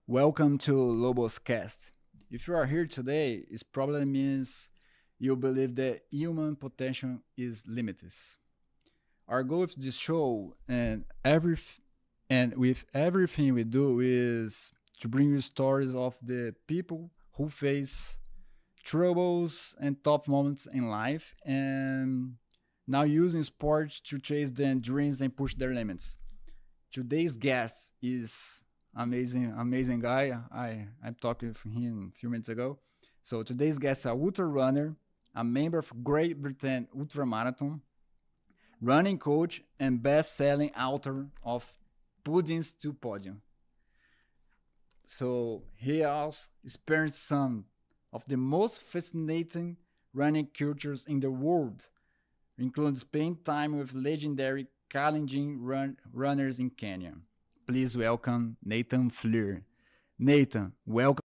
Welcome to LobosCast. If you are here today, it probably means you believe that human potential is limitless. Our goal with this show and with everything we do is to bring you stories of the people who face troubles and tough moments in life and now using sports to chase their dreams and push their limits. Today's guest is amazing guy. I'm talking with him a few minutes ago. So today's guest is a ultra runner, a member of Great Britain Ultra Marathon, running coach, and best-selling author of Puddings to Podium. So he has experienced some of the most fascinating running cultures in the world, including spending time with legendary challenging runners in Kenya. Please welcome Nathan Fleur. Nathan, welcome.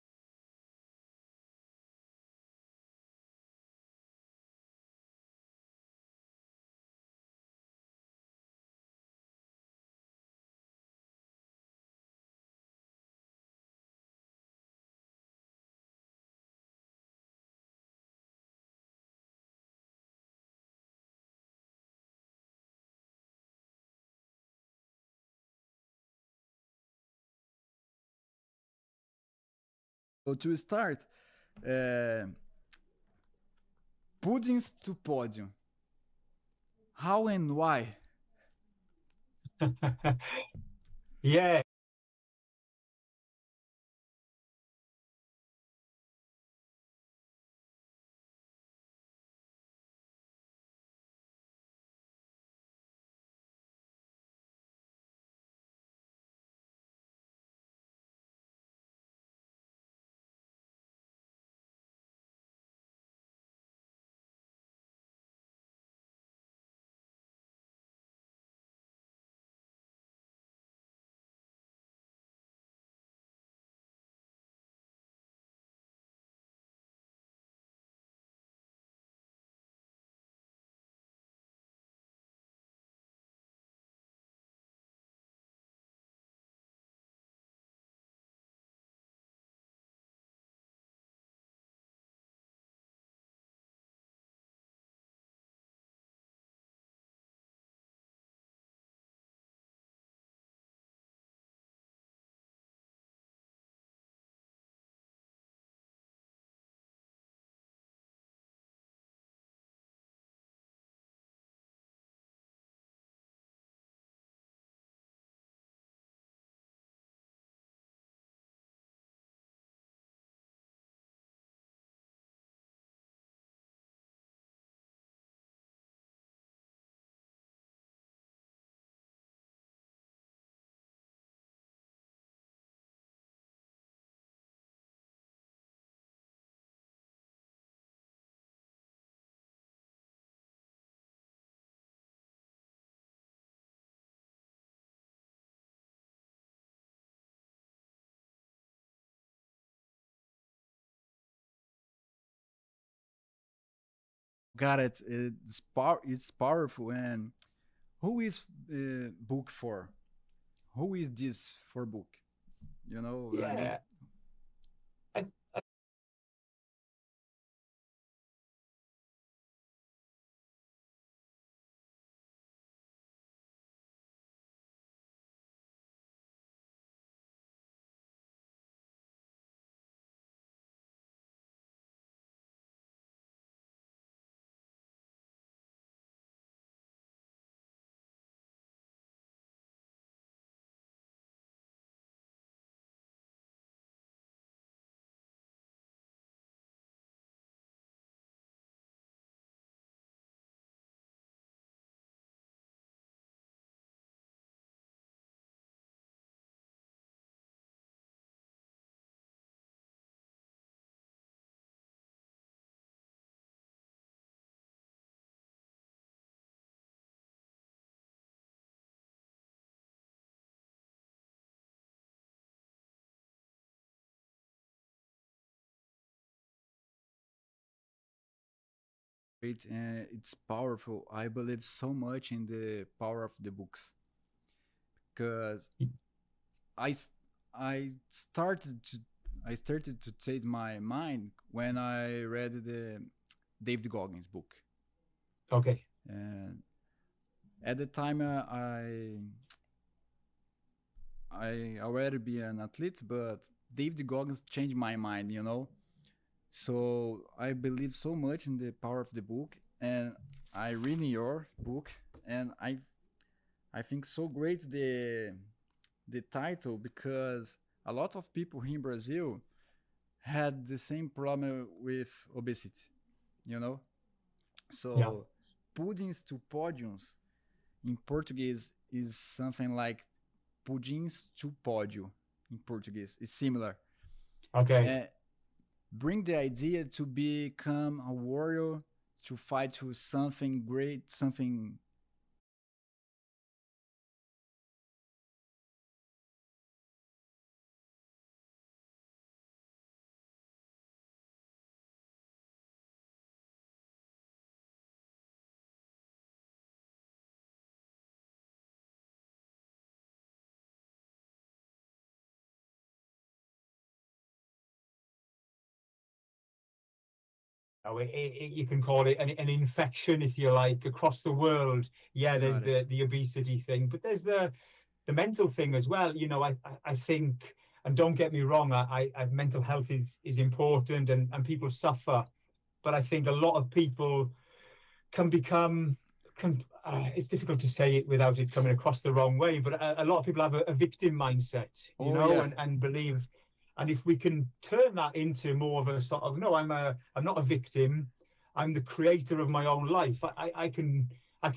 So to start, uh, puddings to podium. How and why? Yeah, Got it. It's powerful. And who is book for? Who is this for book? You know what I mean? yeah. I, Great. And it's powerful. I believe so much in the power of the books because I, s- I started to I started to change my mind when I read the David Goggins book. Okay. And at the time, I already be an athlete, but David Goggins changed my mind. So I believe so much in the power of the book, and I read your book, and I think so great the title, because a lot of people here in Brazil had the same problem with obesity, you know. Yeah. So puddings to podiums in Portuguese is something like pudins to pódio in Portuguese. It's similar. Okay. Uh, Bring the idea to become a warrior, to fight to something great, something. You can call it an infection, if you like, across the world. Yeah, there's Got it. the obesity thing, but there's the mental thing as well. I think, and don't get me wrong, mental health is important, and people suffer, but I think a lot of people can become it's difficult to say it without it coming across the wrong way, but a lot of people have a victim mindset, Oh yeah. and believe, and if we can turn that into more of a sort of, no, I'm not a victim, I'm the creator of my own life. I can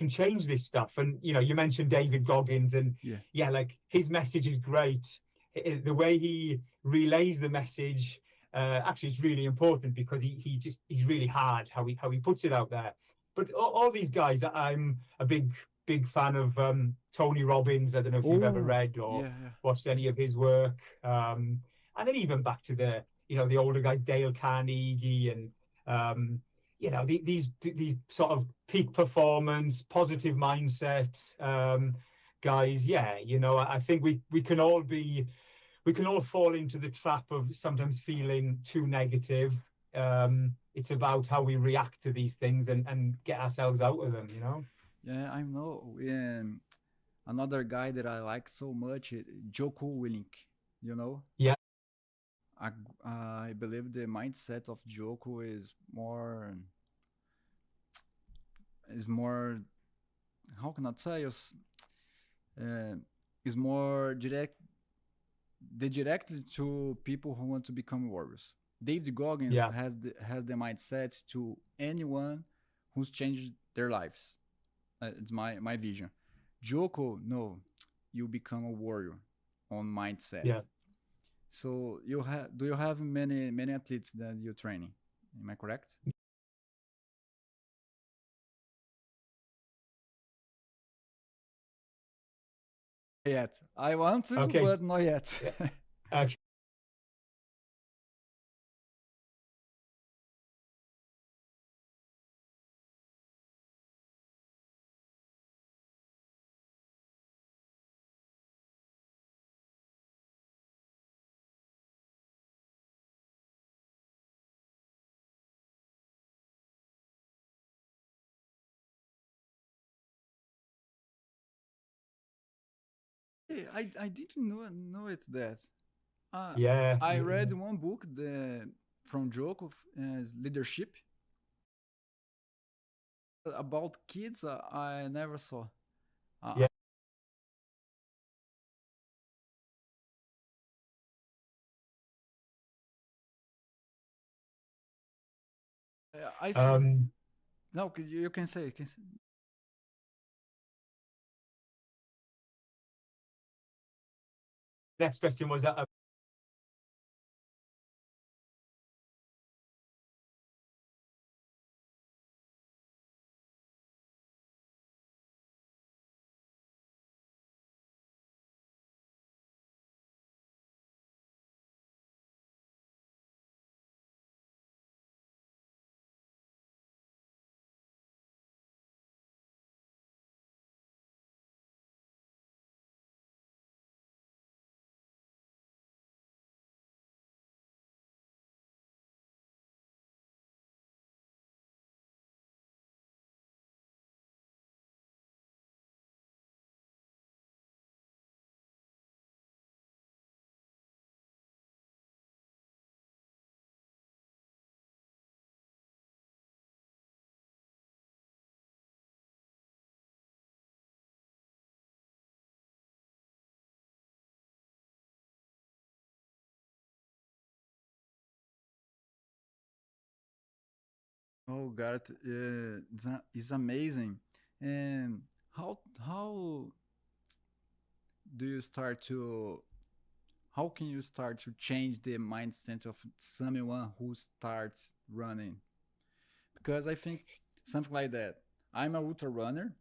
change this stuff. And you mentioned David Goggins, and Yeah. yeah, like his message is great. The way he relays the message, actually, it's really important, because he's really hard how he puts it out there. But all these guys, I'm a big fan of Tony Robbins. I don't know if you've ever Oh read or yeah, yeah. watched any of his work. And then even back to the older guys, Dale Carnegie, and these sort of peak performance, positive mindset guys. Yeah, I think we can all fall into the trap of sometimes feeling too negative. It's about how we react to these things, and get ourselves out of them. Yeah, I know. Another guy that I like so much, Joko Willink. You know, Yeah, I I believe the mindset of Joko is more. How can I say? Uh, is more directly to people who want to become warriors. David Goggins yeah, has the mindset to anyone who's changed their lives. It's my vision. Joko, no, you become a warrior on mindset. yeah. So do you have many athletes that you're training? Am I correct? Yet I want to, Okay. but not yet. Yeah. Uh, Hey, I didn't know it that. Uh, yeah, I yeah, read one book from Joko, leadership, about kids. I never saw. Uh, yeah. I feel Um, no. You can say. Next question was that. Oh God, it's amazing. And how do you start to how can you start to change the mindset of someone who starts running? Because I think something like that. I'm a ultra runner,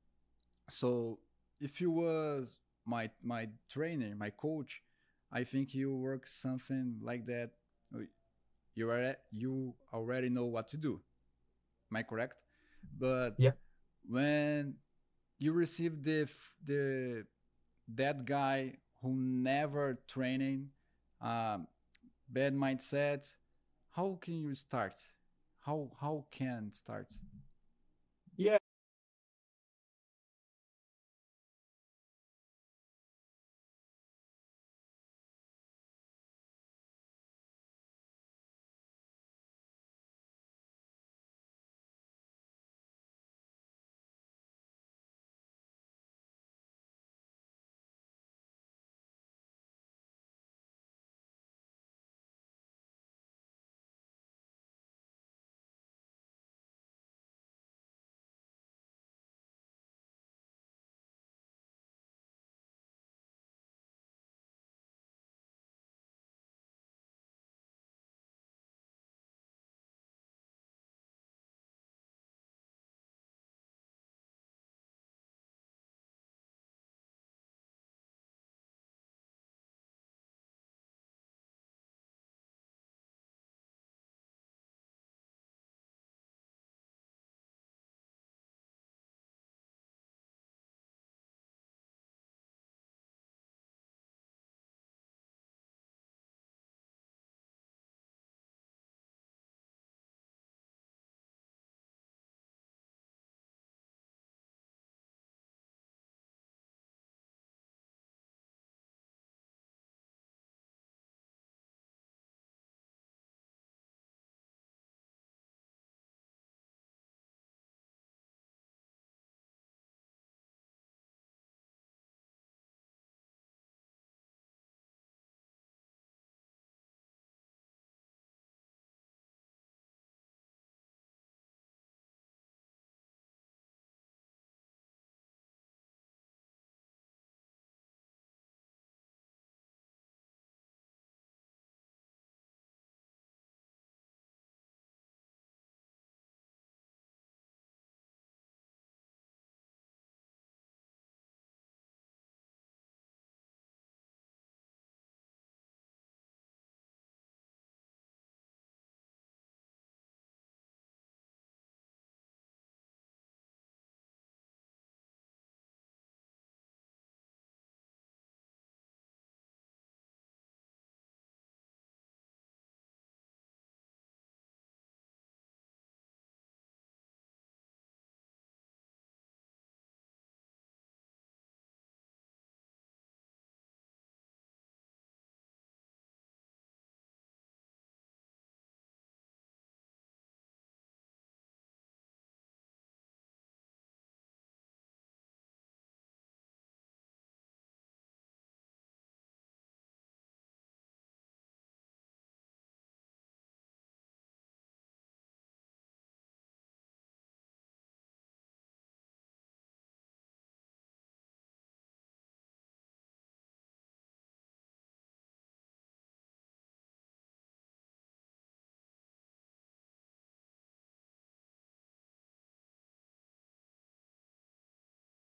so if you was my trainer, my coach, I think you work something like that. You already know what to do. Am I correct? But Yeah. when you receive the that guy who never training, um, bad mindset, how can you start? How can start? Yeah.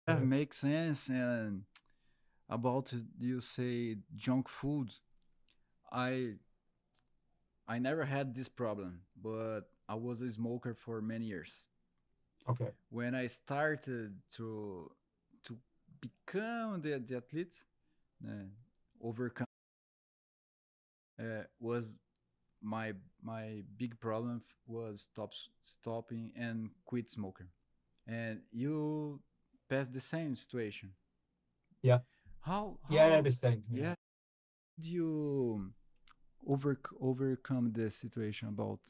Yeah, makes sense. And about you say junk food, I I never had this problem, but I was a smoker for many years. Okay. When I started to become the athlete, uh, overcome was my big problem was stopping and quit smoking. And you passed the same situation. Yeah. Yeah. How The same. Yeah. yeah did you overcome the situation about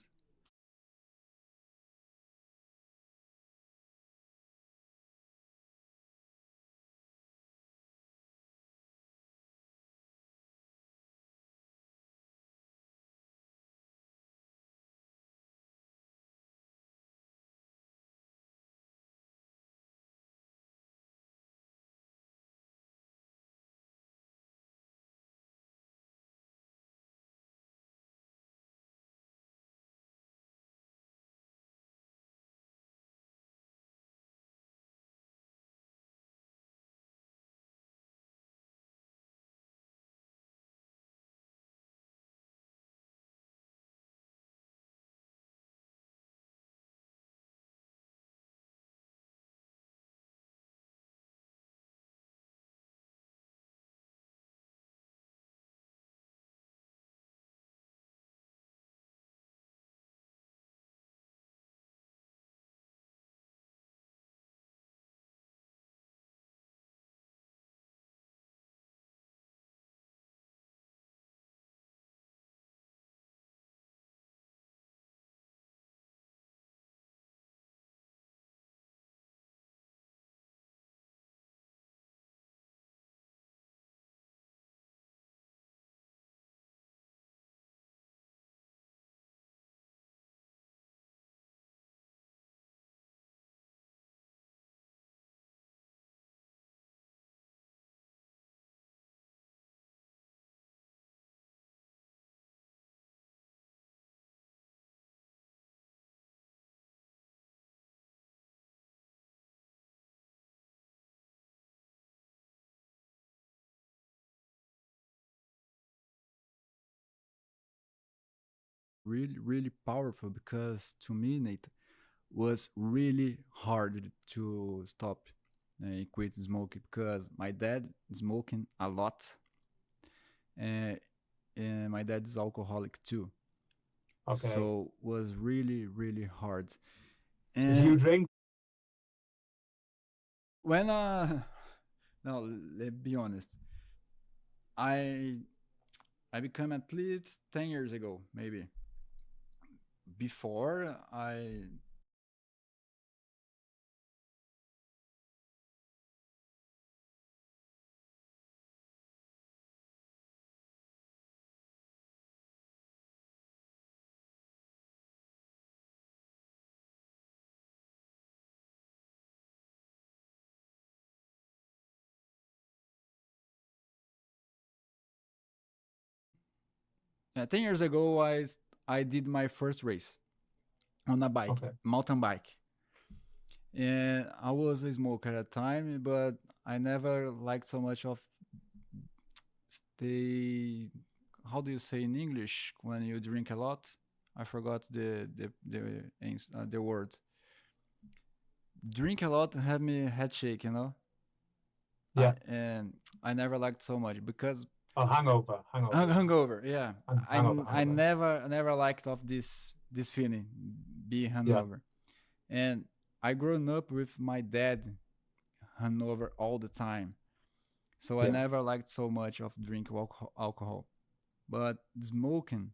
really, really powerful because to me, Nate, was really hard to stop and quit smoking because my dad smoking a lot, and, and my dad is alcoholic too. Okay. So was really, really hard. So do you And drink? when no, let's be honest, I I become at least 10 years ago, maybe. Before I 10 years ago, I did my first race on a bike, Okay. mountain bike, and I was a smoker at the time, but I never liked so much of the, how do you say in English when you drink a lot? I forgot the word. Drink a lot have me head shake, you know. I Yeah. and I never liked so much because Oh, hangover. Hangover. Yeah. hungover. Yeah, Hangover. I Hangover. never liked of this feeling, being Yeah. hungover, and I grown up with my dad hungover all the time, so I Yeah. never liked so much of drink alcohol. But smoking,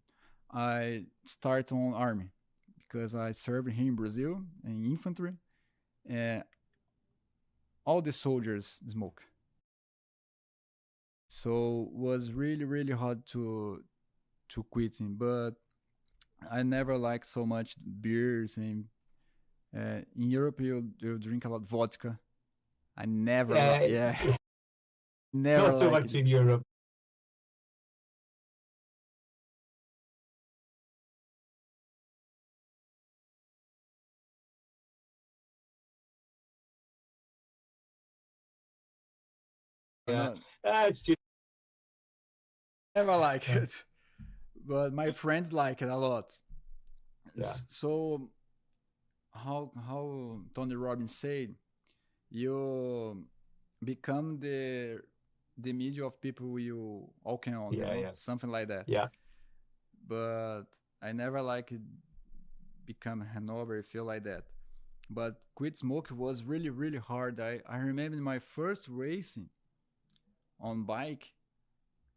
I start on army because I served here in Brazil in infantry, and all the soldiers smoke. So was really really hard to quitting, but I never liked so much beers and in Europe you drink a lot vodka. I never Yeah. yeah never Not so liked much it. in Europe. Yeah. No, It's just. never like Yeah. it. But my friends like it a lot. Yeah. So how Tony Robbins said, you become the media of people you walking on, Yeah. Yeah. something like that. Yeah. But I never like it become Hanover, feel like that. But quit smoking was really really hard. I remember my first racing on bike.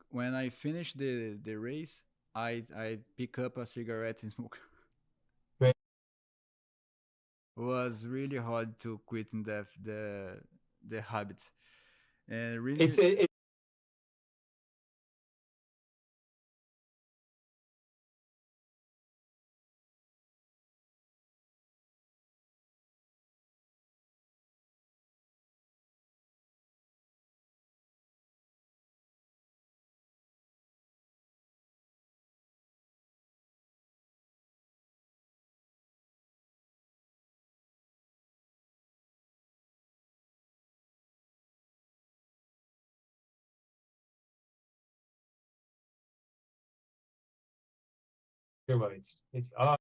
When I finished the race, I pick up a cigarette and smoke. Right. It was really hard to quit in the habit, and It's really it, it's uh,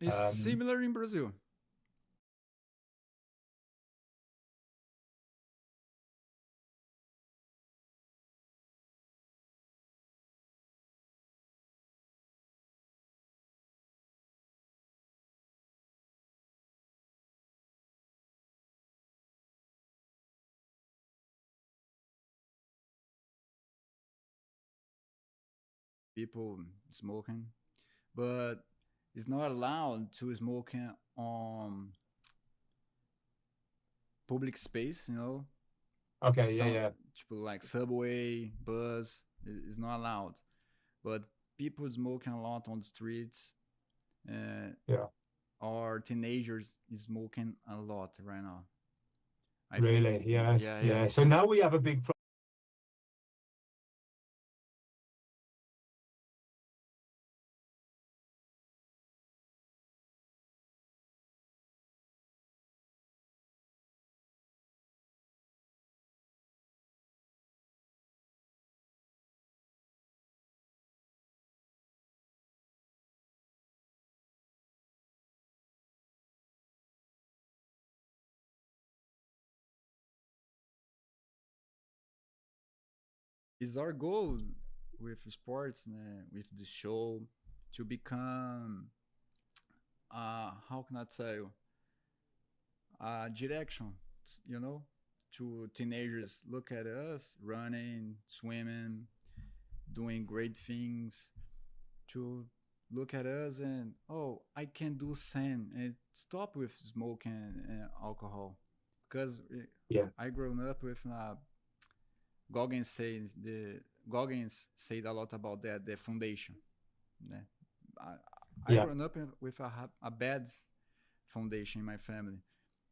it's um similar in Brazil. People smoking, but it's not allowed to smoking on public space. okay. Yeah. Some Yeah. people like subway, bus is not allowed. But people smoking a lot on the streets, uh, Yeah. or teenagers is smoking a lot right now. I think, Really. Yes. yeah, yeah. Yeah. So now we have a big Is our goal with sports, with the show, to become, how can I tell you, direction, you know, to teenagers look at us running, swimming, doing great things, to look at us and, oh, I can do same and stop with smoking and alcohol, because Yeah, I grown up with Goggins say the Goggins said a lot about that, the foundation. Né? I, I yeah. grown up with a bad foundation in my family.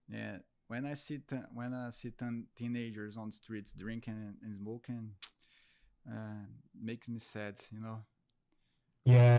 Yeah, when I see teenagers on the streets drinking and smoking, makes me sad. You know. Yeah.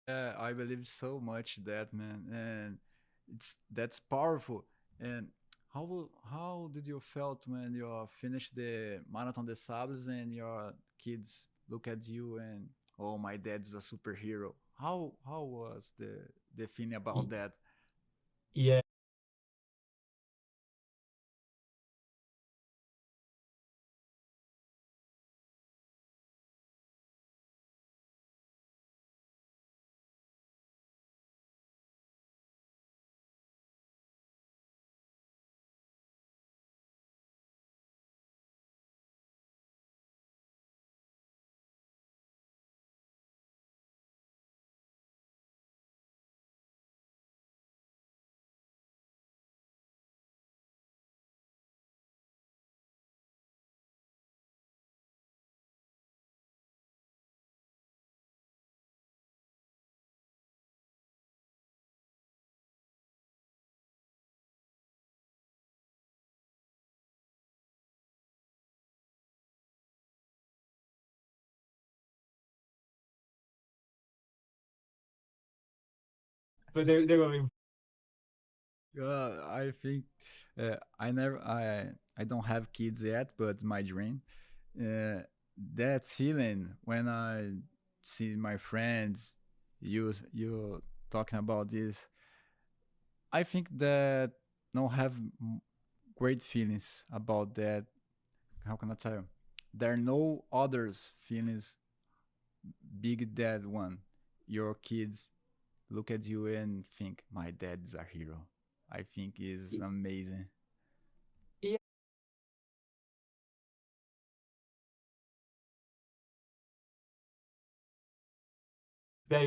Yeah, I believe so much that, man, and that's powerful. And how did you felt when you finished the Marathon des Sables and your kids look at you and, oh, my dad's a superhero? How was the feeling about that? Yeah. But they were in. I think I don't have kids yet, but my dream. Uh, that feeling when I see my friends, you talking about this, I think that don't have great feelings about that. How can I tell you? There are no others feelings big that one. Your kids look at you and think, my dad's a hero. I think is amazing. Yeah, they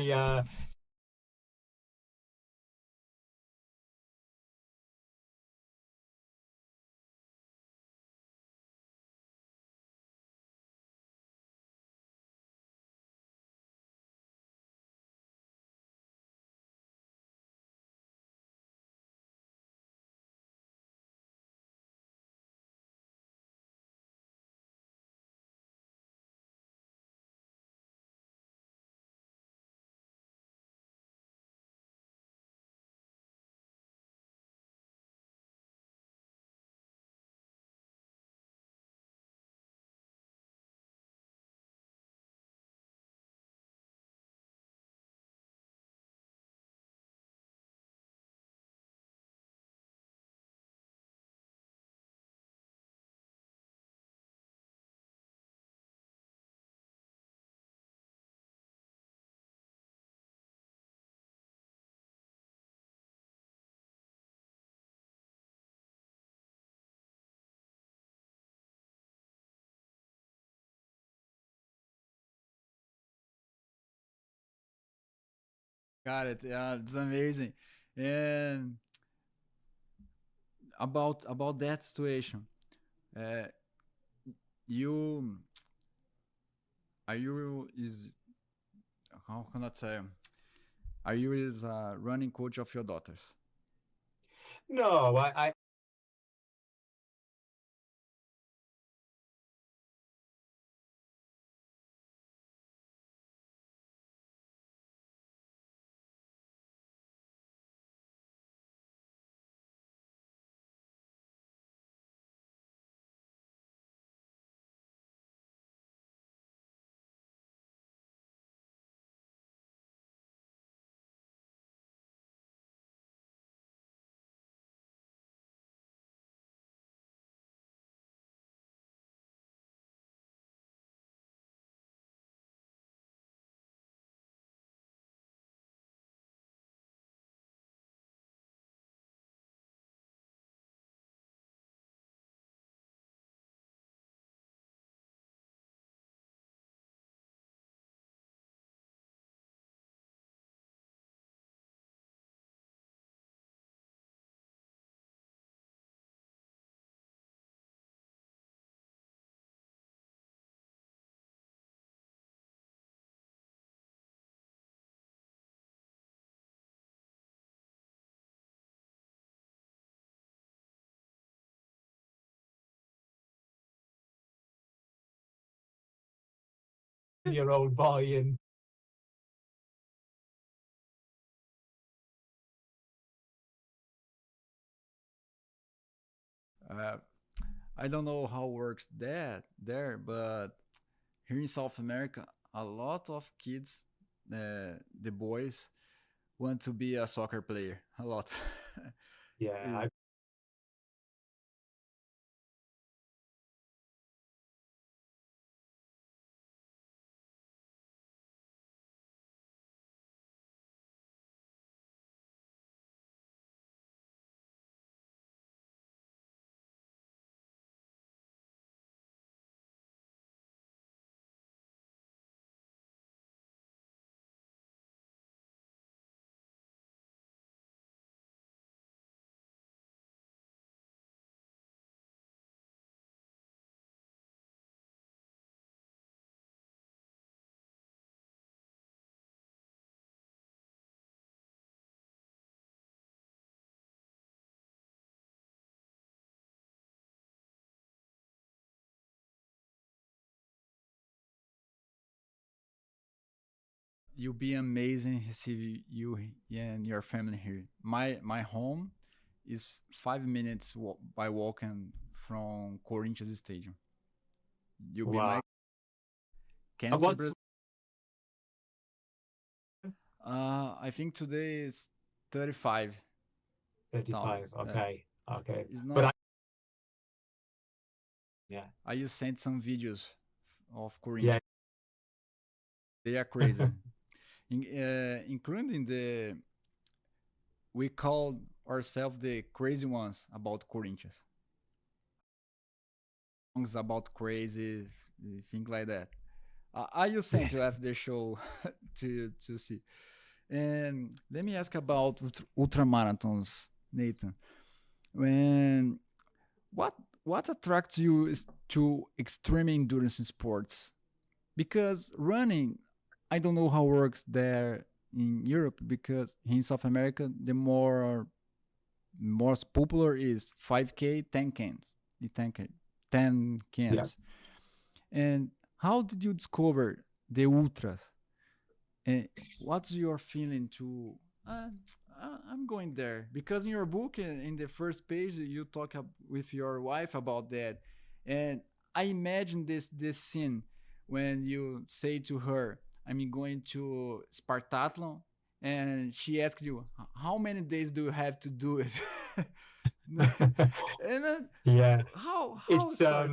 Got it. Yeah, it's amazing. And about that situation, uh, you are you is how can I say? Are you is a running coach of your daughters? No, I year old boy and Uh, I don't know how works that there, but here in South America, a lot of kids, the boys, want to be a soccer player. A lot. yeah, Is- You'll be amazing receive you and your family here. My home is 5 minutes by walking from Corinthians Stadium. You'll be wow. my And country, what's Brazil. I think today is 35,000. 35? Okay, okay. It's But not. I, yeah, I just sent some videos of yeah. Corinthians. They are crazy, including the we call ourselves the crazy ones about Corinthians. Songs about crazy things like that. I you sent to after the show to see. And let me ask about ultra marathons, Nathan. When what what attracts you is to extreme endurance sports? Because running, I don't know how it works there in Europe because in South America the more most popular is 5K, 10K, the 10K, 10 Yeah. cams. And how did you discover the ultras? And what's your feeling to? Uh, I'm going there because in your book, in the first page, you talk with your wife about that, and I imagine this scene when you say to her, "I'm going to Spartathlon," and she asks you, "How many days do you have to do it?" and Yeah. how It's start?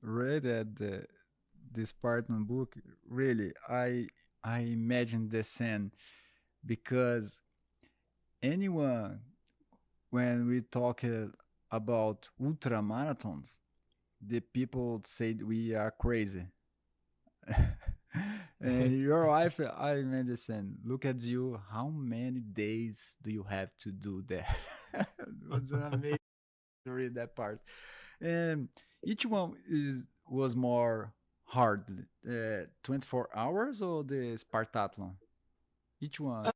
read this part in the book, really, I imagine the scene because anyone when we talk about ultra marathons, the people say we are crazy. And your wife, I imagine, look at you. How many days do you have to do that? It was amazing to read that part. And each one is was more hard. 24 hours or the Spartathlon? Each one.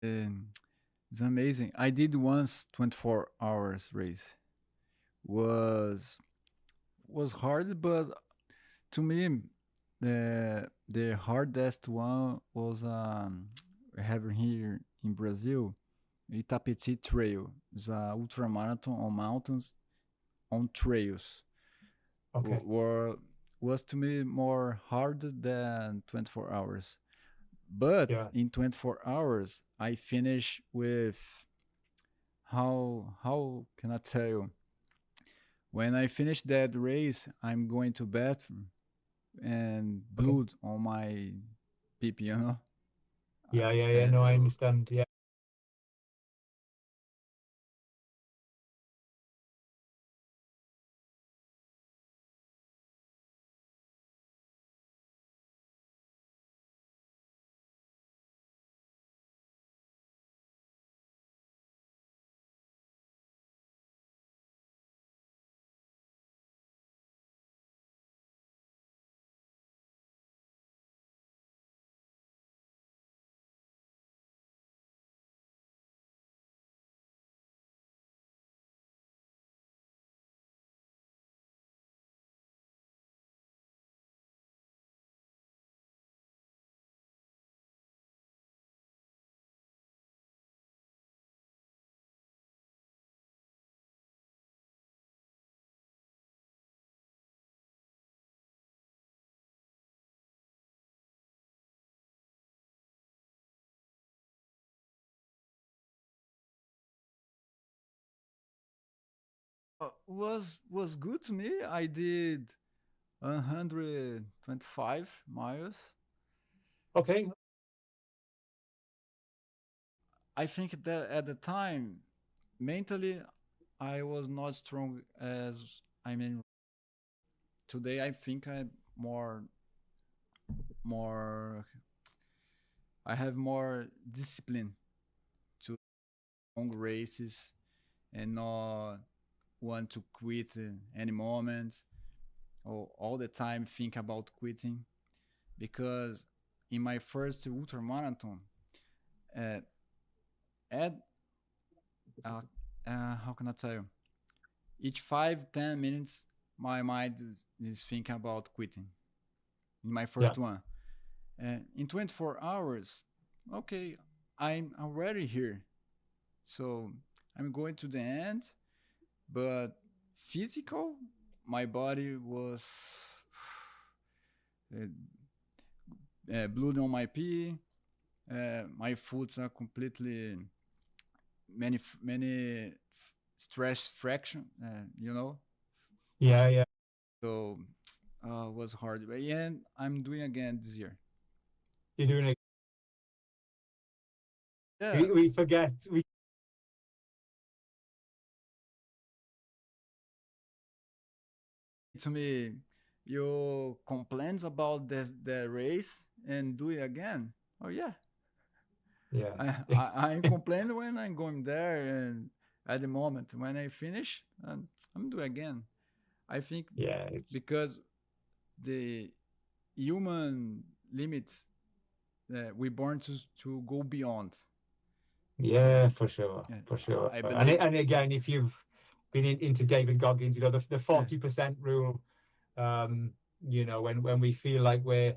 Um, it's amazing. I did once 24 hours race. Was was hard, but to me, the hardest one was we have here in Brazil, Itapetí Trail. It's a ultra marathon on mountains on trails. Okay. Were was to me more hard than 24 hours. But Yeah. in 24 hours, I finish with how can I tell you? When I finish that race, I'm going to bathroom and Okay. blood on my pee, you know. Yeah. Yeah. Yeah. And No, I understand. Yeah. was good to me. I did 125 miles. Okay. I think that at the time, mentally, I was not strong as I mean today. I think I'm more. I have more discipline to long races and not want to quit any moment or all the time think about quitting because in my first ultra marathon uh, at uh, how can I tell you, each 5-10 minutes my mind is thinking about quitting in my Yeah. first one. In 24 hours, okay, I'm already here, so I'm going to the end. But physical, my body was uh, blood on my pee. My foots are completely many stress fraction. You know, Yeah, yeah. so it was hard. But yeah, I'm doing again this year. You're doing it. Yeah, We forget. We to me, you complains about the race and do it again. Oh yeah, Yeah. I'm complaining when I'm going there, and at the moment when I finish, I'm doing again. I think Yeah, it's because the human limits we born to go beyond. yeah, for sure, Yeah, for sure. I And believe. and again, if you've been into David Goggins, the Yeah, 40% rule, um, when we feel like we're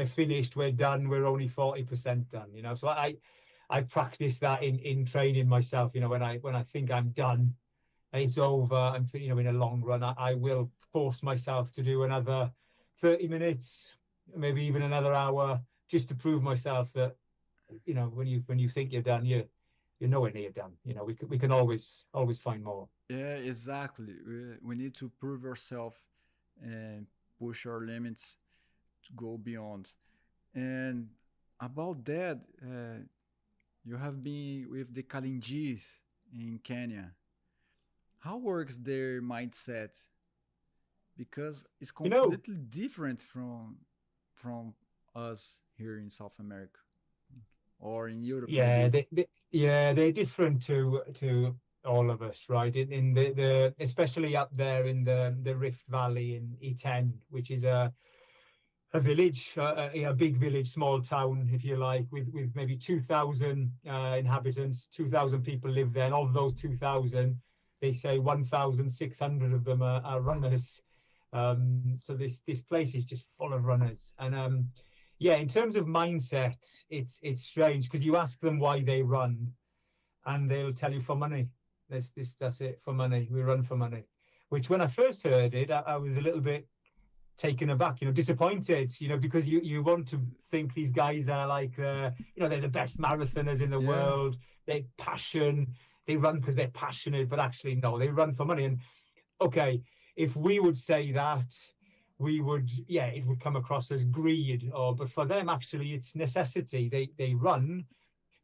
finished, we're done, we're only 40% done, So I practice that in training myself, when I think I'm done, it's over, and in a long run, I will force myself to do another 30 minutes, maybe even another hour, just to prove myself that, when you think you're done, you're nowhere near done. We can always find more. yeah, exactly. We need to prove ourselves and push our limits to go beyond. And about that, you have been with the Kalinjis in Kenya. How works their mindset? Because it's You know, completely different from us here in South America or in Europe, yeah, maybe. they're different to all of us, right? In the especially up there in the Rift Valley in E10, which is a village, a big village, small town, if you like, with maybe 2,000 inhabitants. 2,000 people live there, and of those 2,000, they say 1,600 of them are runners. So this place is just full of runners, and yeah, in terms of mindset, it's strange because you ask them why they run, and they'll tell you for money. That's it, for money. We run for money. Which when I first heard it, I was a little bit taken aback, disappointed, because you want to think these guys are like, they're the best marathoners in the Yeah, world. They run because they're passionate, but actually, no, they run for money. And okay, if we would say that, yeah, it would come across as greed, but for them, actually, it's necessity. They run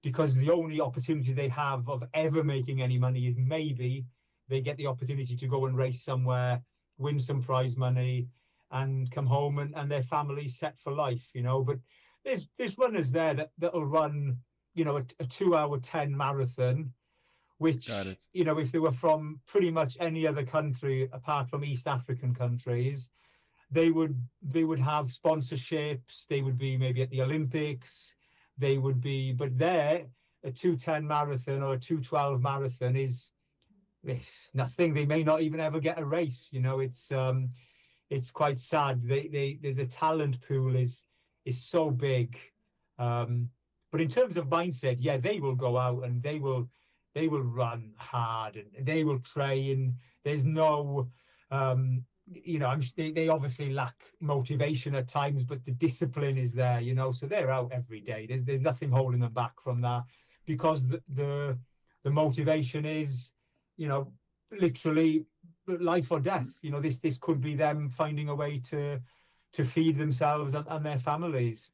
because the only opportunity they have of ever making any money is maybe they get the opportunity to go and race somewhere, win some prize money, and come home, and their family's set for life. But there's runners there that'll run, a 2 hour 10 marathon, got which, it. if they were from pretty much any other country apart from East African countries, they would have sponsorships. They would be maybe at the Olympics. But there, a 2:10 marathon or a 2:12 marathon is nothing. They may not even ever get a race. It's quite sad. The talent pool is so big. Um, but in terms of mindset, yeah, they will go out and they will run hard and they will train. There's no, they obviously lack motivation at times, but the discipline is there. So they're out every day. There's nothing holding them back from that, because the motivation is, you know, literally life or death. This could be them finding a way to feed themselves and their families.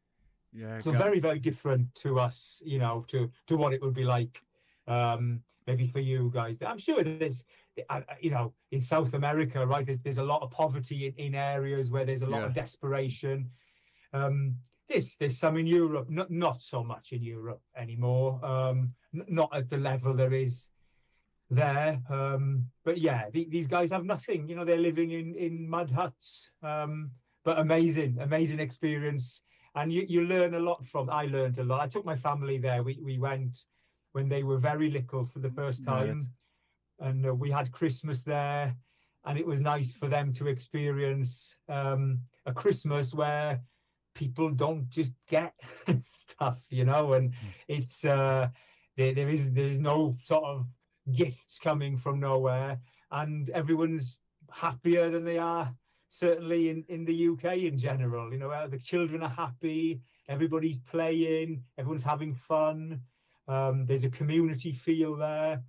Yeah, So very, very different to us, you know, to what it would be like, maybe for you guys. I'm sure there's, you know, in South America, right? There's a lot of poverty in areas where there's a lot yeah, of desperation. Um, there's some in Europe, not so much in Europe anymore. Not at the level there is there. But yeah, these guys have nothing. You know, they're living in mud huts. But amazing experience, and you learn a lot from. I learned a lot. I took my family there. We went when they were very little for the first got it. time, and we had Christmas there, and it was nice for them to experience a Christmas where people don't just get stuff, you know, and it's there's no sort of gifts coming from nowhere, and everyone's happier than they are certainly in the UK in general. You know, the children are happy, everybody's playing, everyone's having fun. There's a community feel there,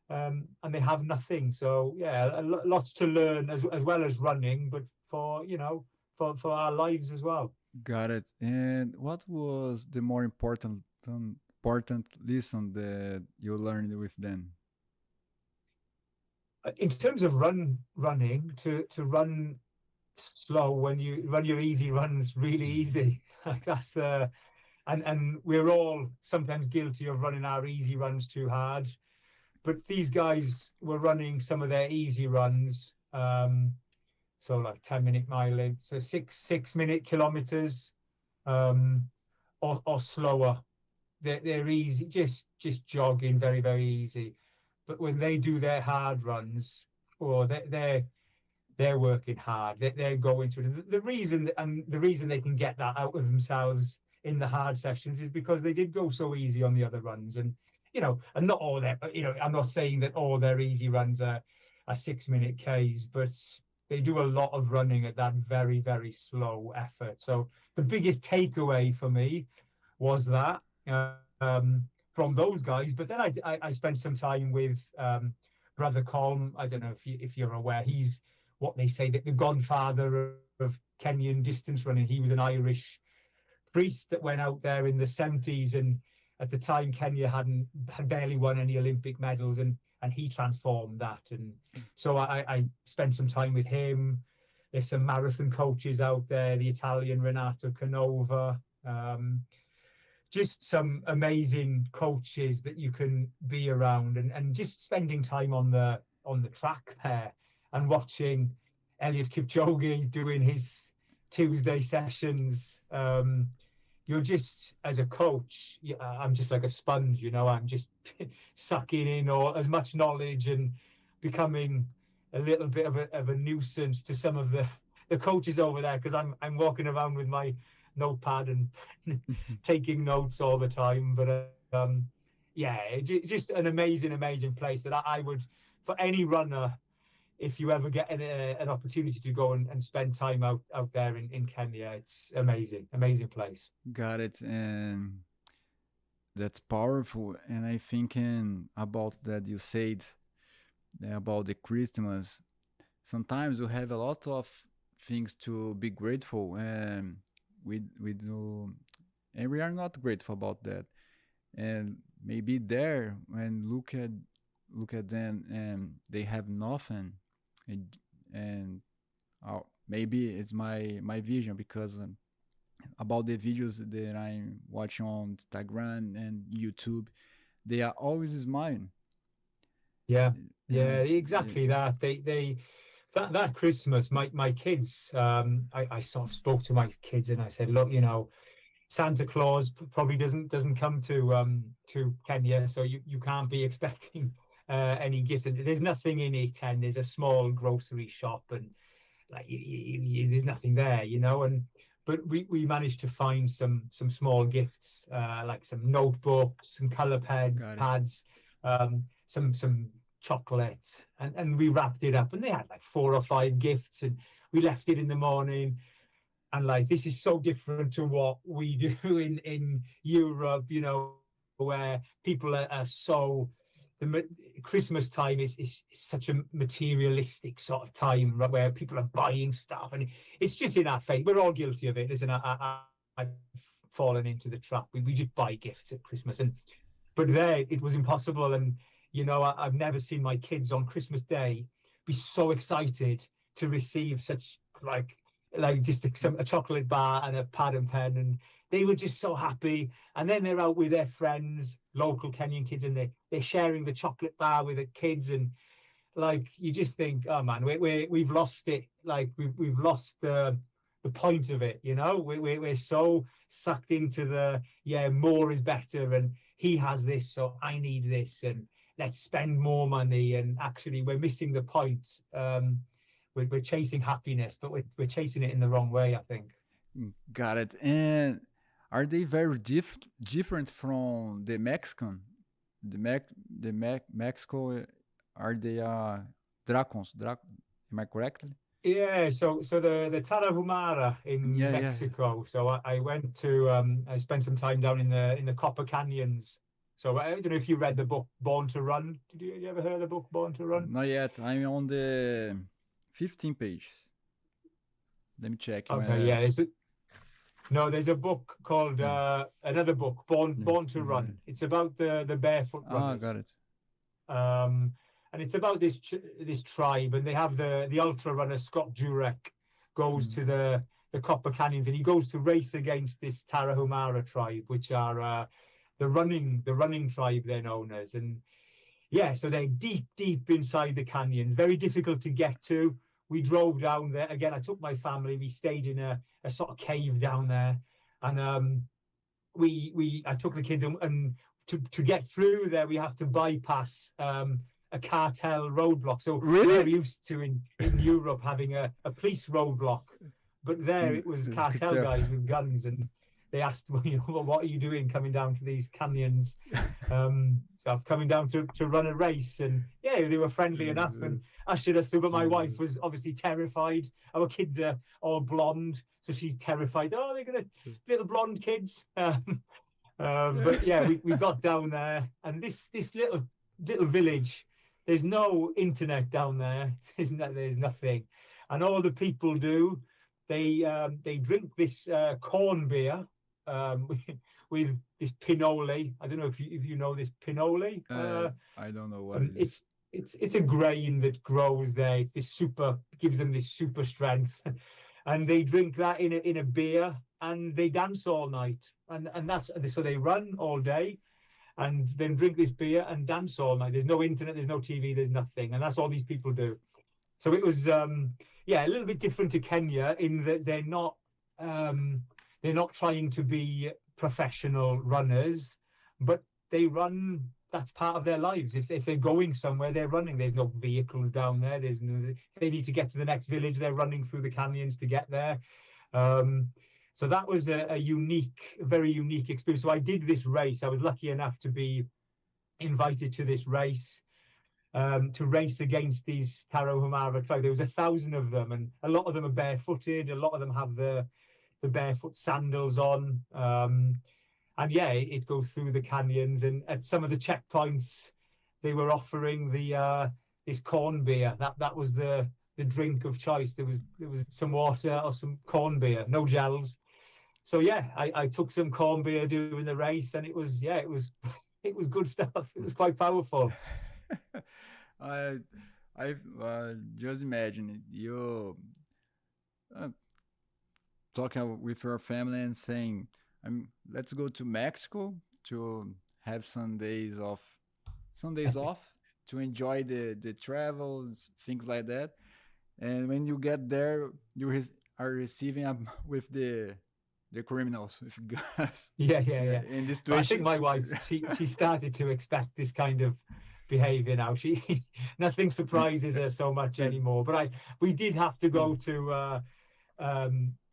and they have nothing. So yeah, lots to learn as well as running, but for you know for our lives as well. Got it. And what was the more important lesson that you learned with them? In terms of running, to run slow when you run your easy runs really easy. That's the and we're all sometimes guilty of running our easy runs too hard. But these guys were running some of their easy runs, so like 10-minute mileage, so six minute kilometers, or slower. They're easy, just jogging, very very easy. But when they do their hard runs, or they're working hard. They're going to it. The reason they can get that out of themselves in the hard sessions is because they did go so easy on the other runs, and you know, and not all their. You know, I'm not saying that all their easy runs are 6-minute Ks, but they do a lot of running at that very very slow effort. So the biggest takeaway for me was that from those guys. But then I spent some time with Brother Colm. I don't know if you're aware. He's what they say that the godfather of Kenyan distance running. He was an Irish priest that went out there in the 70s, and at the time Kenya had barely won any Olympic medals, and he transformed that. And so I spent some time with him. There's some marathon coaches out there, the Italian Renato Canova, just some amazing coaches that you can be around, and just spending time on the track there and watching Elliot Kipchoge doing his Tuesday sessions. You're just, as a coach, I'm just like a sponge, you know, I'm just sucking in all as much knowledge and becoming a little bit of a nuisance to some of the coaches over there, because I'm walking around with my notepad and taking notes all the time. But yeah, just an amazing place that I would, for any runner, if you ever get an opportunity to go and spend time out there in Kenya, it's amazing place. Got it. And that's powerful. And I thinking about that you said about the Christmas. Sometimes we have a lot of things to be grateful, and we do, and we are not grateful about that. And maybe there, when look at them and they have nothing, and maybe it's my vision, because about the videos that I'm watching on Instagram and YouTube, they are always smiling. Yeah, yeah, And exactly that. They that Christmas, my kids, I sort of spoke to my kids and I said, look, you know, Santa Claus probably doesn't come to Kenya, so you can't be expecting any gifts. And there's nothing in it, and there's a small grocery shop, and like there's nothing there, you know. And but we managed to find some small gifts, like some notebooks, some color got it. pads, some chocolate, and we wrapped it up, and they had like 4 or 5 gifts, and we left it in the morning. And like, this is so different to what we do in Europe, you know, where people are so, Christmas time is such a materialistic sort of time, right, where people are buying stuff, and it's just in our face. We're all guilty of it, isn't it? I've fallen into the trap. We just buy gifts at Christmas, but there it was impossible. And you know, I've never seen my kids on Christmas Day be so excited to receive such like just a chocolate bar and a pad and pen, and they were just so happy. And then they're out with their friends, local Kenyan kids, and they're sharing the chocolate bar with the kids, and like you just think, oh man, we've lost it. Like we've lost the point of it. You know, we're so sucked into the more is better, and he has this, so I need this, and let's spend more money. And actually, we're missing the point. We're chasing happiness, but we're chasing it in the wrong way, I think. Got it. And are they very different from the Mexican? Mexico, are they dracons? Am I correctly? Yeah, so the Tarahumara in Mexico. So I went to I spent some time down in the Copper Canyons. So I don't know if you read the book Born to Run. Did you ever heard the book Born to Run? Not yet. I'm on the 15 page. Let me check. Okay, yeah. There's a book called another book, Born to Run. It's about the barefoot runners. Got it. And it's about this tribe, and they have the ultra runner Scott Jurek goes to the Copper Canyons, and he goes to race against this Tarahumara tribe, which are the running tribe, they're known as. And yeah, so they're deep inside the canyon, very difficult to get to. We drove down there again. I took my family. We stayed in a sort of cave down there, and I took the kids, and to get through there, we have to bypass a cartel roadblock. So we're used to in Europe having a police roadblock, but there it was cartel guys with guns, and they asked, well, you know, what are you doing coming down to these canyons? So I'm coming down to run a race, and yeah, they were friendly enough and ushered us through. But my wife was obviously terrified. Our kids are all blonde, so she's terrified. Oh, they're gonna little blonde kids. But yeah, we got down there, and this little village. There's no internet down there. There's nothing, and all the people do, they drink this corn beer with this pinole. I don't know if you know this pinole. I don't know what it is. It's a grain that grows there. It's this gives them this super strength, and they drink that in a beer, and they dance all night, and that's so they run all day, and then drink this beer and dance all night. There's no internet, there's no TV, there's nothing, and that's all these people do. So it was a little bit different to Kenya in that they're not trying to be professional runners, but they run. That's part of their lives. If they're going somewhere, they're running. There's no vehicles down there. If they need to get to the next village, they're running through the canyons to get there. So that was a very unique experience. So I did this race. I was lucky enough to be invited to this race, to race against these Tarahumara tribe. There was 1,000 of them, and a lot of them are barefooted. A lot of them have the barefoot sandals on. And yeah, it goes through the canyons, and at some of the checkpoints, they were offering this corn beer. That was the drink of choice. There was some water or some corn beer, no gels. So yeah, I took some corn beer doing the race, and it was good stuff. It was quite powerful. I just imagine you talking with your family and saying, let's go to Mexico to have some days off to enjoy the travels, things like that. And when you get there, you are receiving with the criminals with gas. Yeah. In this situation, I think my wife she started to expect this kind of behavior now. Nothing surprises her so much anymore. But we did have to go to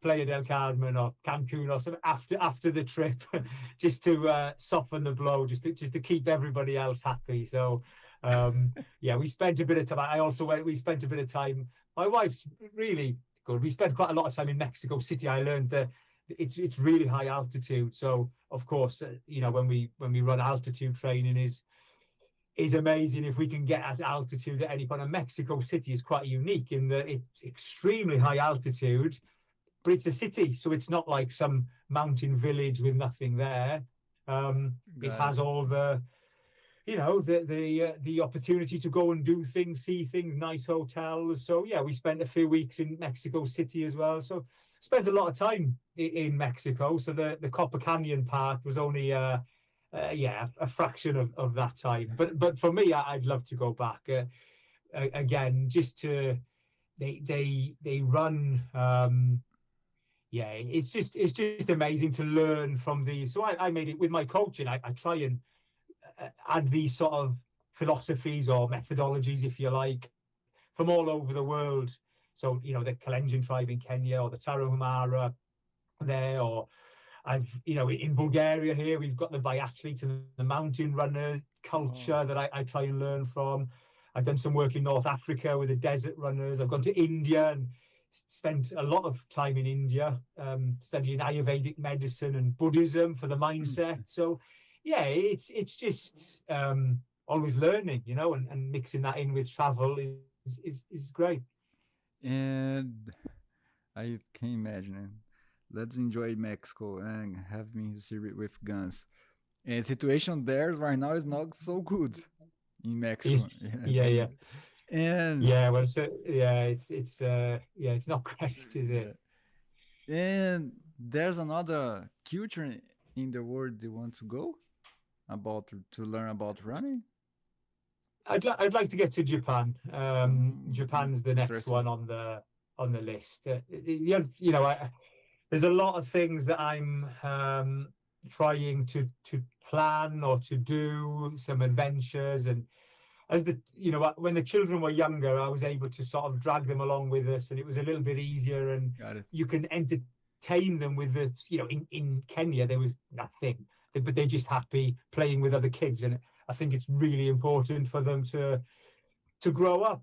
Playa del Carmen or Cancun or something after the trip, just to soften the blow, just to keep everybody else happy. So we spent a bit of time. We spent a bit of time. My wife's really good. We spent quite a lot of time in Mexico City. I learned that it's really high altitude. So of course, when we run altitude training is amazing if we can get at altitude at any point. And Mexico City is quite unique in that it's extremely high altitude, but it's a city, so it's not like some mountain village with nothing there. It Got has it. all the, the opportunity to go and do things, see things, nice hotels. So yeah, we spent a few weeks in Mexico City as well. So spent a lot of time in Mexico. So the Copper Canyon part was only yeah, a fraction of that time. But for me, I'd love to go back again, just to they run. Yeah, it's just amazing to learn from these. So I made it with my coaching. I try and add these sort of philosophies or methodologies, if you like, from all over the world. So, the Kalenjin tribe in Kenya or the Tarahumara there, or in Bulgaria here, we've got the biathletes and the mountain runners culture Oh, that I try and learn from. I've done some work in North Africa with the desert runners. I've gone to India and spent a lot of time in India studying Ayurvedic medicine and Buddhism for the mindset. So, yeah, it's just always learning, and mixing that in with travel is great. and I can imagine it. Let's enjoy Mexico and have me history with guns. And situation there right now is not so good in Mexico. Yeah, Yeah, yeah. and Yeah, well, so yeah, yeah, it's not great, is it? yeah, and there's another culture in the world you want to go about to learn about running. I'd like to get to Japan. Japan's the next Interesting. one on the list. There's a lot of things that I'm trying to plan or to do, some adventures, and as when the children were younger, I was able to sort of drag them along with us, and it was a little bit easier, and Got it. you can entertain them with in Kenya there was nothing, but they're just happy playing with other kids, and I think it's really important for them to grow up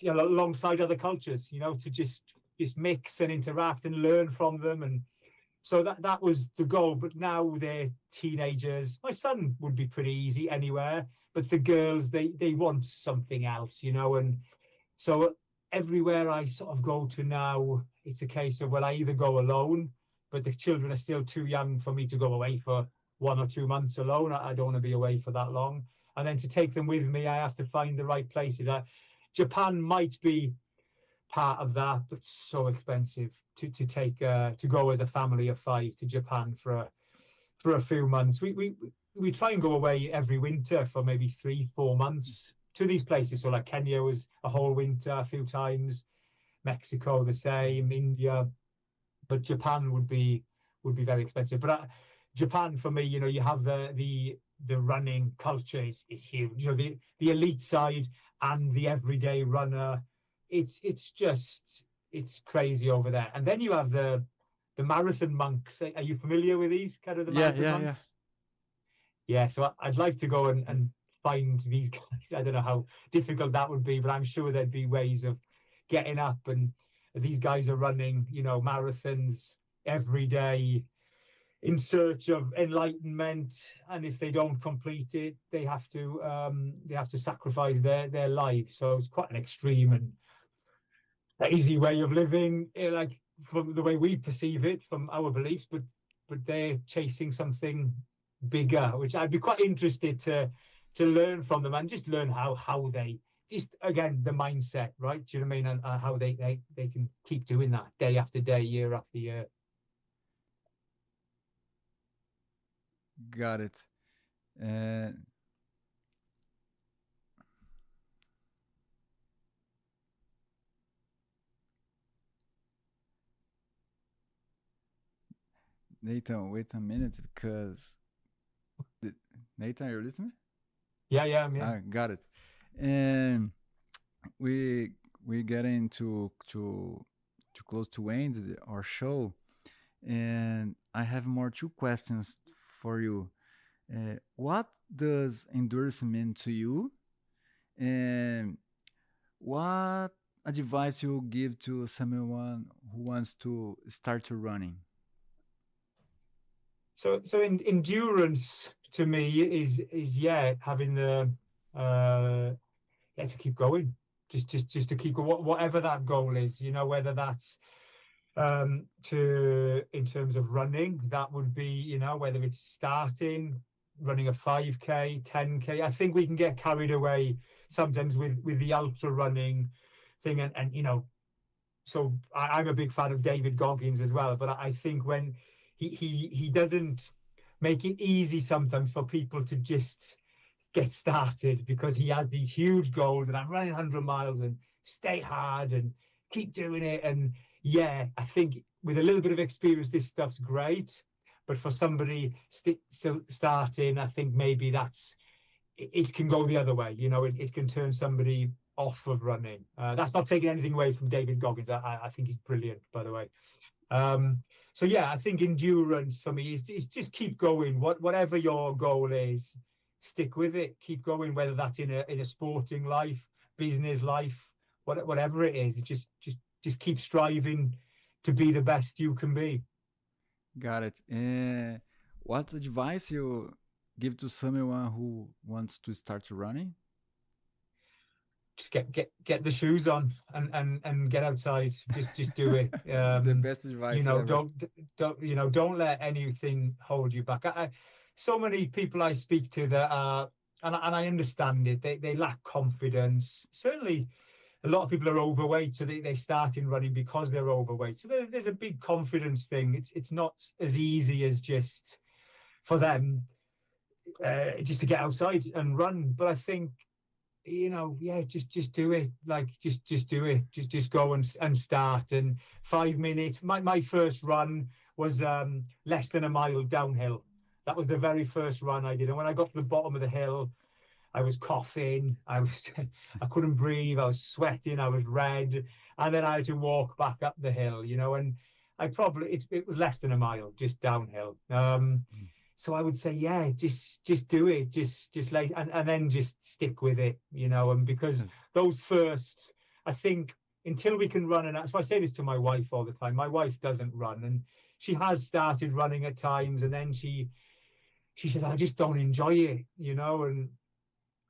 alongside other cultures, to just mix and interact and learn from them. And so that was the goal. But now they're teenagers. My son would be pretty easy anywhere, but the girls, they want something else, and so everywhere I sort of go to now, it's a case of, well, I either go alone, but the children are still too young for me to go away for 1 or 2 months alone. I don't want to be away for that long. And then to take them with me, I have to find the right places. Japan might be part of that, but so expensive to take to go as a family of five to Japan for a few months. We try and go away every winter for maybe 3-4 months to these places. So like Kenya was a whole winter a few times, Mexico the same, India, but Japan would be very expensive. But Japan for me, you have the running culture is huge. The elite side and the everyday runner. It's crazy over there. And then you have the marathon monks. Are you familiar with these kind of the Yeah, marathon yeah, yeah. monks? Yeah, so I'd like to go and find these guys. I don't know how difficult that would be, but I'm sure there'd be ways of getting up, and these guys are running, marathons every day in search of enlightenment, and if they don't complete it, they have to sacrifice their lives. So it's quite an extreme and easy way of living, like from the way we perceive it, from our beliefs, but they're chasing something bigger, which I'd be quite interested to learn from them and just learn how they just again the mindset, right? Do you know what I mean? And how they can keep doing that day after day, year after year. Got it. And Nathan, wait a minute because Nathan, you're listening? Yeah. I got it. And we we getting to close to end our show, and I have more two questions for you. What does endurance mean to you, and what advice you give to someone who wants to start to running? So endurance to me is yeah, having the uh yeah, to keep going, just to keep whatever that goal is, whether that's To in terms of running, that would be, whether it's starting, running a 5K, 10K. I think we can get carried away sometimes with the ultra running thing, and so I'm a big fan of David Goggins as well, but I think when he doesn't make it easy sometimes for people to just get started, because he has these huge goals and I'm running 100 miles and stay hard and keep doing it. And yeah, I think with a little bit of experience, this stuff's great. But for somebody starting, I think maybe it can go the other way. It can turn somebody off of running. That's not taking anything away from David Goggins. I think he's brilliant, by the way. So yeah, I think endurance for me is just keep going. Whatever your goal is, stick with it. Keep going, whether that's in a sporting life, business life, whatever it is. Just keep striving to be the best you can be. Got it. What advice you give to someone who wants to start running? Just get the shoes on and get outside. Just do it. The best advice ever. Don't let anything hold you back. So many people I speak to that are, and I understand it. They lack confidence. Certainly, a lot of people are overweight, so they start in running because they're overweight. So there's a big confidence thing. It's not as easy as just for them just to get outside and run. But I think, yeah, just do it. Like just do it. Just go and start. And 5 minutes. My first run was less than a mile downhill. That was the very first run I did. And when I got to the bottom of the hill, I was coughing. I couldn't breathe. I was sweating. I was red. And then I had to walk back up the hill, and it was less than a mile just downhill. So I would say, yeah, just do it, just like, and then just stick with it, and because those first, I think, until we can run, and so I say this to my wife all the time. My wife doesn't run, and she has started running at times, and then she says, I just don't enjoy it, and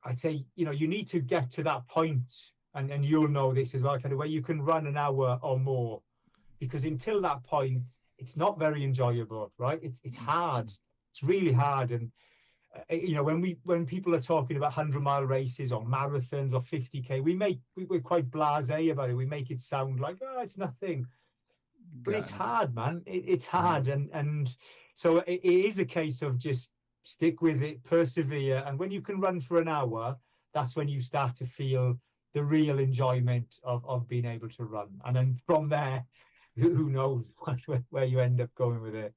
I'd say, you need to get to that point, and you'll know this as well, kind of where you can run an hour or more, because until that point, it's not very enjoyable, right? It's hard. It's really hard. And when people are talking about 100-mile races or marathons or 50K, we're quite blasé about it. We make it sound like, oh, it's nothing. But it's hard, man. It's hard. And so it is a case of just stick with it, persevere. And when you can run for an hour, that's when you start to feel the real enjoyment of being able to run. And then from there, who knows where you end up going with it.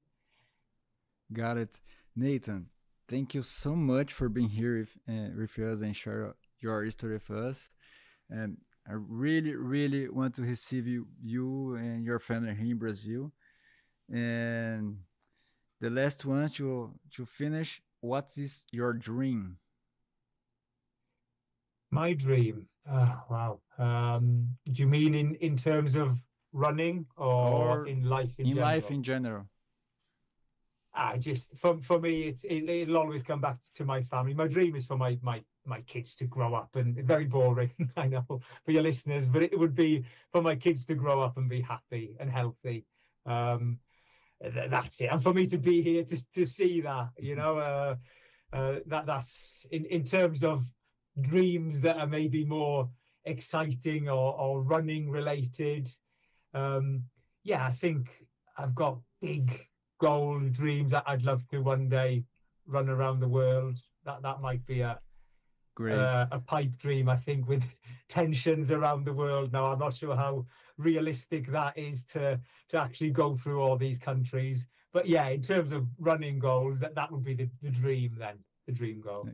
Got it. Nathan, thank you so much for being here with us and share your history with us. And I really, really want to receive you and your family here in Brazil. And the last one to finish, what is your dream? My dream? Oh, wow. Do you mean in terms of running or in life in general? In life in general. Just for me, it'll always come back to my family. My dream is for my kids to grow up, and very boring, I know, for your listeners, but it would be for my kids to grow up and be happy and healthy. That's it. And for me to be here to see that, that's in terms of dreams that are maybe more exciting or running related. Yeah, I think I've got big goal dreams that I'd love to one day run around the world. That might be a pipe dream, I think, with tensions around the world now. I'm not sure how realistic that is to actually go through all these countries. But yeah, in terms of running goals, that would be the dream then, the dream goal.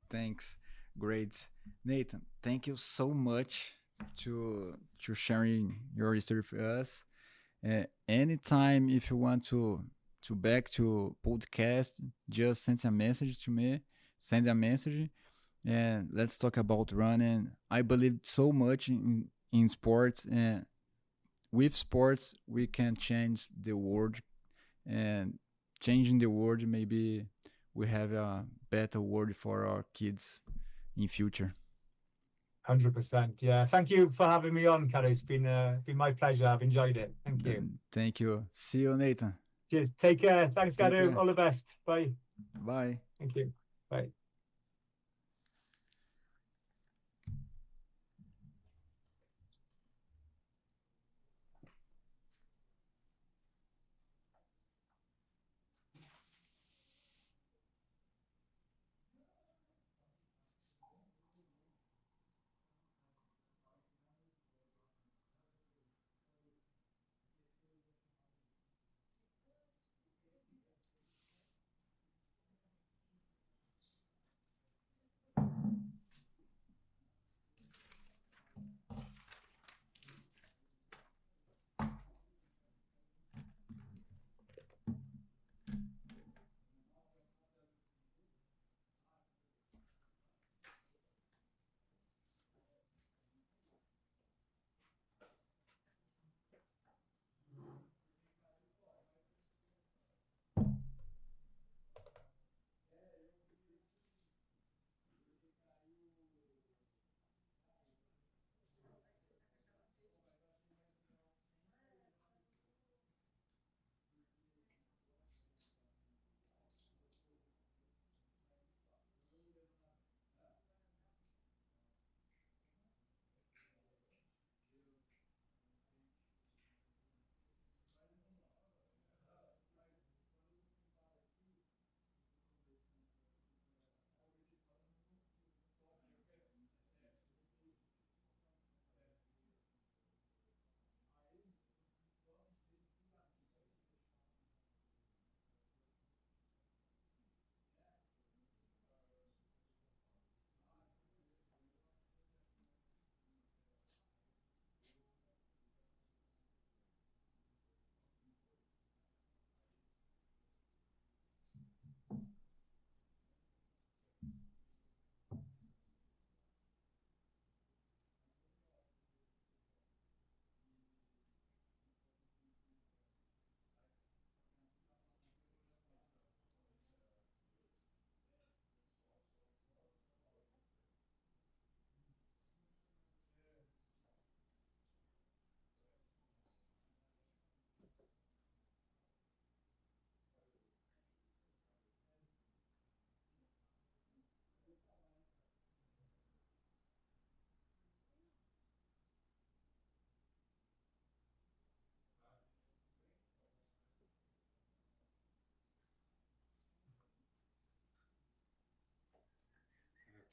Thanks. Great. Nathan, thank you so much to sharing your history with us. Anytime if you want to back to podcast, just send a message to me. Send a message, and let's talk about running. I believe so much in sports, and with sports we can change the world. And changing the world, maybe we have a better world for our kids in future. 100%. Yeah. Thank you for having me on, Carrie. It's been my pleasure. I've enjoyed it. Thank you. Thank you. See you, Nathan. Cheers. Take care. Thanks, Take Carrie. care. All the best. Bye. Bye. Thank you. Bye.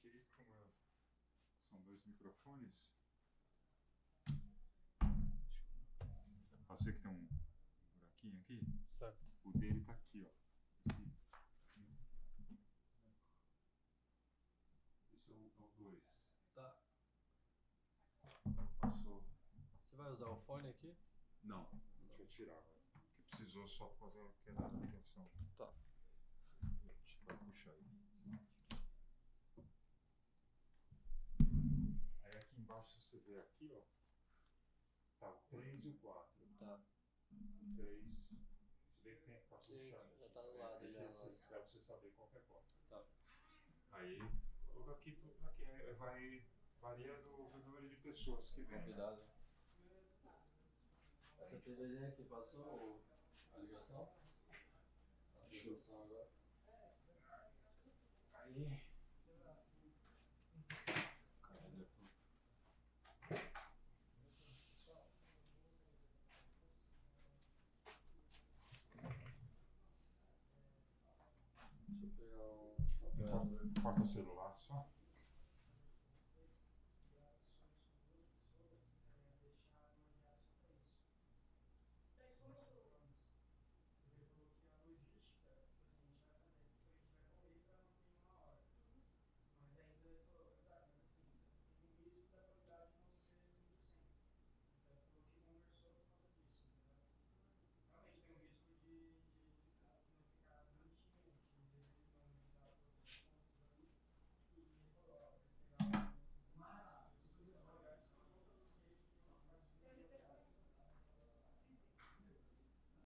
Aqui, como são dois microfones, você que tem um buraquinho aqui, certo. O dele tá aqui, ó. Esse é o 2. Tá. Passou. Você vai usar o fone aqui? Não, a gente vai tirar. Porque precisou só fazer aquela ligação. Tá. A gente vai puxar aí. Aí aqui embaixo você vê aqui, ó. Tá o 3 e o 4. Tá. O 3. Você vê que tem que tá puxando. Já tá do lado. Esse é pra você saber qual que é qual. Tá. Aí coloca aqui tudo aqui. Vai variando o número de pessoas que vem. Convidado. Essa TVD aqui passou a ligação? A ligação agora. Aí. Deixa eu pegar o Porta o celular.